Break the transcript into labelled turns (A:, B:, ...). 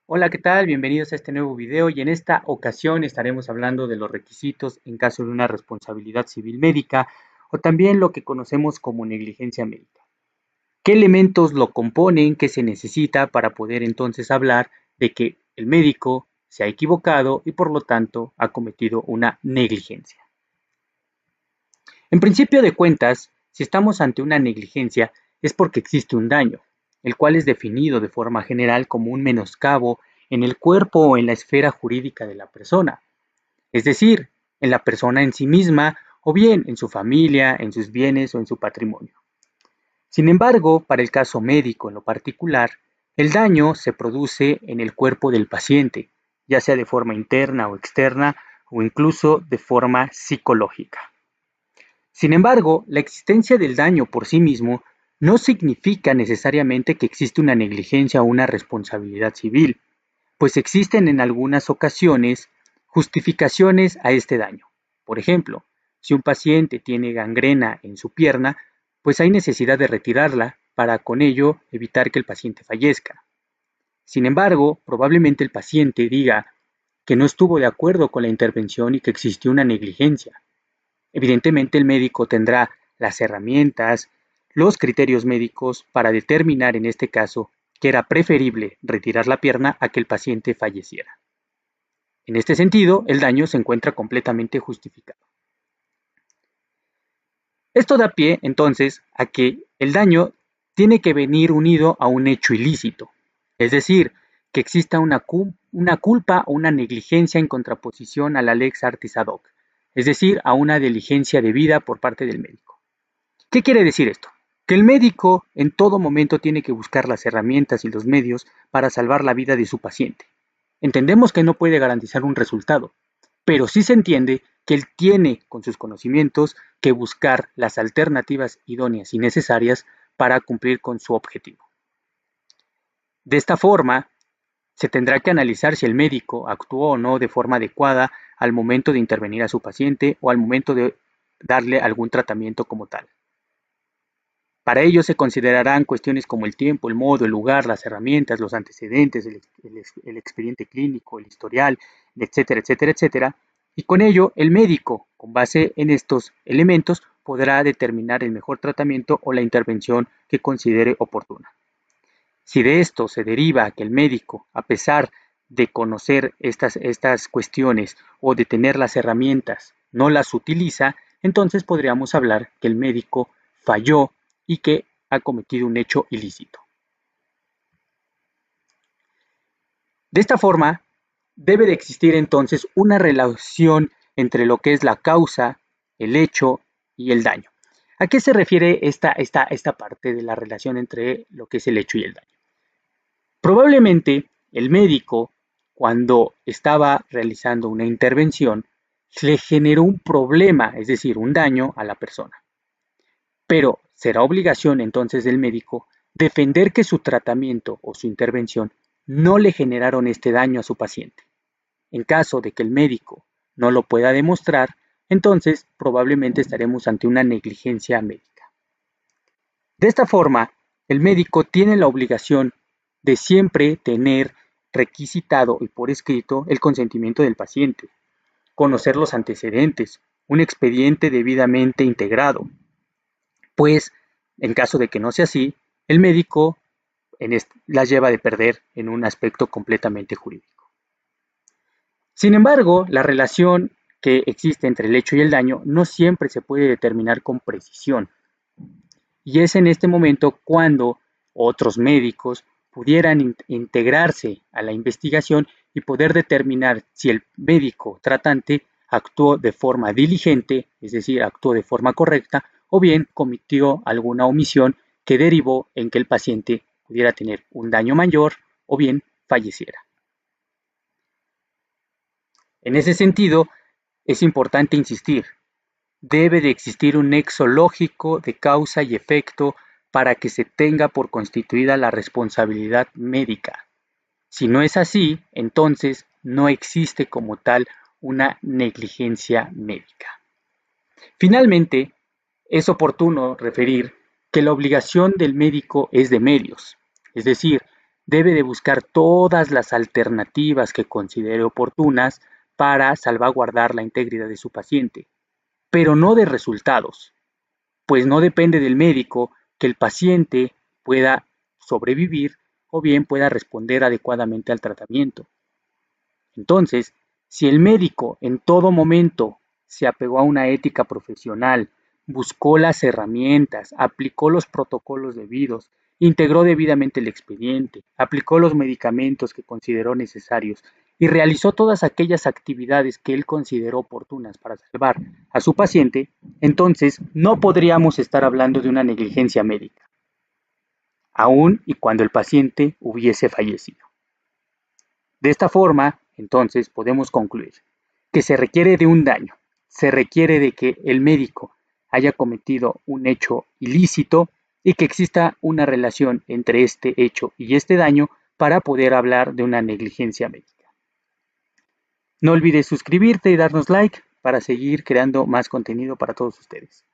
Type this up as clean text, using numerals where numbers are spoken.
A: Hola, ¿qué tal? Bienvenidos a este nuevo video y en esta ocasión estaremos hablando de los requisitos en caso de una responsabilidad civil médica o también lo que conocemos como negligencia médica. ¿Qué elementos lo componen? ¿Qué se necesita para poder entonces hablar de que el médico se ha equivocado y por lo tanto ha cometido una negligencia? En principio de cuentas, si estamos ante una negligencia es porque existe un daño, el cual es definido de forma general como un menoscabo en el cuerpo o en la esfera jurídica de la persona, es decir, en la persona en sí misma o bien en su familia, en sus bienes o en su patrimonio. Sin embargo, para el caso médico en lo particular, el daño se produce en el cuerpo del paciente, ya sea de forma interna o externa o incluso de forma psicológica. Sin embargo, la existencia del daño por sí mismo no significa necesariamente que existe una negligencia o una responsabilidad civil, pues existen en algunas ocasiones justificaciones a este daño. Por ejemplo, si un paciente tiene gangrena en su pierna, pues hay necesidad de retirarla para con ello evitar que el paciente fallezca. Sin embargo, probablemente el paciente diga que no estuvo de acuerdo con la intervención y que existió una negligencia. Evidentemente el médico tendrá las herramientas, los criterios médicos para determinar en este caso que era preferible retirar la pierna a que el paciente falleciera. En este sentido, el daño se encuentra completamente justificado. Esto da pie, entonces, a que el daño tiene que venir unido a un hecho ilícito, es decir, que exista una culpa o una negligencia en contraposición a la lex artis ad hoc, es decir, a una diligencia debida por parte del médico. ¿Qué quiere decir esto? Que el médico en todo momento tiene que buscar las herramientas y los medios para salvar la vida de su paciente. Entendemos que no puede garantizar un resultado, pero sí se entiende que él tiene, con sus conocimientos, que buscar las alternativas idóneas y necesarias para cumplir con su objetivo. De esta forma, se tendrá que analizar si el médico actuó o no de forma adecuada al momento de intervenir a su paciente o al momento de darle algún tratamiento como tal. Para ello se considerarán cuestiones como el tiempo, el modo, el lugar, las herramientas, los antecedentes, el expediente clínico, el historial, etcétera, etcétera, etcétera. Y con ello, el médico, con base en estos elementos, podrá determinar el mejor tratamiento o la intervención que considere oportuna. Si de esto se deriva que el médico, a pesar de conocer estas cuestiones o de tener las herramientas, no las utiliza, entonces podríamos hablar que el médico falló y que ha cometido un hecho ilícito. De esta forma, debe de existir entonces una relación entre lo que es la causa, el hecho y el daño. ¿A qué se refiere esta parte de la relación entre lo que es el hecho y el daño? Probablemente el médico, cuando estaba realizando una intervención, le generó un problema, es decir, un daño a la persona. Pero será obligación entonces del médico defender que su tratamiento o su intervención no le generaron este daño a su paciente. En caso de que el médico no lo pueda demostrar, entonces probablemente estaremos ante una negligencia médica. De esta forma, el médico tiene la obligación de siempre tener requisitado y por escrito el consentimiento del paciente, conocer los antecedentes, un expediente debidamente integrado, pues en caso de que no sea así, el médico las lleva de perder en un aspecto completamente jurídico. Sin embargo, la relación que existe entre el hecho y el daño no siempre se puede determinar con precisión. Y es en este momento cuando otros médicos pudieran integrarse a la investigación y poder determinar si el médico tratante actuó de forma diligente, es decir, actuó de forma correcta, o bien cometió alguna omisión que derivó en que el paciente pudiera tener un daño mayor o bien falleciera. En ese sentido, es importante insistir, debe de existir un nexo lógico de causa y efecto para que se tenga por constituida la responsabilidad médica. Si no es así, entonces no existe como tal una negligencia médica. Finalmente, es oportuno referir que la obligación del médico es de medios, es decir, debe de buscar todas las alternativas que considere oportunas para salvaguardar la integridad de su paciente, pero no de resultados, pues no depende del médico que el paciente pueda sobrevivir o bien pueda responder adecuadamente al tratamiento. Entonces, si el médico en todo momento se apegó a una ética profesional, buscó las herramientas, aplicó los protocolos debidos, integró debidamente el expediente, aplicó los medicamentos que consideró necesarios y realizó todas aquellas actividades que él consideró oportunas para salvar a su paciente, entonces no podríamos estar hablando de una negligencia médica, aun y cuando el paciente hubiese fallecido. De esta forma, entonces, podemos concluir que se requiere de un daño, se requiere de que el médico haya cometido un hecho ilícito y que exista una relación entre este hecho y este daño para poder hablar de una negligencia médica. No olvides suscribirte y darnos like para seguir creando más contenido para todos ustedes.